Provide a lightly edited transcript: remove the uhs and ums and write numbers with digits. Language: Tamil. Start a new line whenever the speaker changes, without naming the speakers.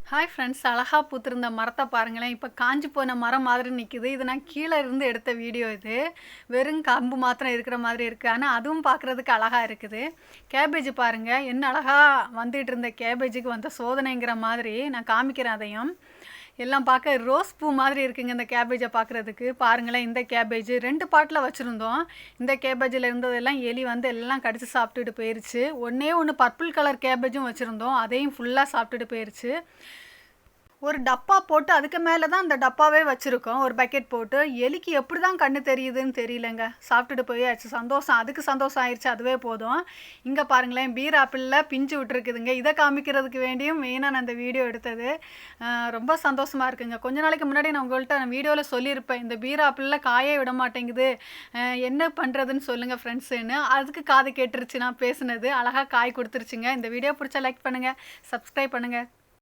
ஹாய் ஃப்ரெண்ட்ஸ், அழகா பூத்திருந்த மரத்தை பாருங்களேன். இப்போ காஞ்சு போன மரம் மாதிரி நிற்கிது. இது நான் கீழே இருந்து எடுத்த வீடியோ இது. வெறும் கம்பு மாத்திரம் இருக்கிற மாதிரி இருக்குது. ஆனால் அதுவும் பார்க்குறதுக்கு அழகாக இருக்குது. கேபேஜ் பாருங்கள், என்ன அழகாக வந்துட்டு இருந்த கேபேஜுக்கு வந்த சோதனைங்கிற மாதிரி நான் காமிக்கிறேன். அதையும் எல்லாம் பார்க்க ரோஸ் பூ மாதிரி இருக்குங்க இந்த கேபேஜை பார்க்குறதுக்கு. பாருங்களேன், இந்த கேபேஜ் 2 பாட்டில் வச்சுருந்தோம். இந்த கேபேஜில் இருந்ததெல்லாம் எலி வந்து எல்லாம் கடிச்சு சாப்பிட்டுட்டு போயிடுச்சு. ஒன்று பர்பிள் கலர் கேபேஜும் வச்சுருந்தோம், அதையும் ஃபுல்லாக சாப்பிட்டுட்டு போயிடுச்சு. ஒரு டப்பா போட்டு அதுக்கு மேலே தான் அந்த டப்பாவே வச்சுருக்கோம், ஒரு பக்கெட் போட்டு. எலிக்கு எப்படி தான் கண்ணு தெரியுதுன்னு தெரியலங்க, சாப்பிட்டுட்டு போயாச்சு. சந்தோஷம், அதுக்கு சந்தோஷம் ஆயிடுச்சு, அதுவே போதும். இங்கே பாருங்களேன், பீர் ஆப்பிளில் பிஞ்சு விட்டுருக்குதுங்க. இதை காமிக்கிறதுக்கு வேண்டியும் மெயினாக நான் இந்த வீடியோ எடுத்தது. ரொம்ப சந்தோஷமாக இருக்குங்க. கொஞ்ச நாளைக்கு முன்னாடி நான் உங்கள்கிட்ட வீடியோவில் சொல்லியிருப்பேன், இந்த பீர் ஆப்பிளில் காயே விட மாட்டேங்குது, என்ன பண்ணுறதுன்னு சொல்லுங்கள் ஃப்ரெண்ட்ஸுன்னு. அதுக்கு காது கேட்டுருச்சு நான் பேசுனது. அழகாக காய் கொடுத்துருச்சுங்க. இந்த வீடியோ பிடிச்சா லைக் பண்ணுங்கள், சப்ஸ்கிரைப் பண்ணுங்கள்.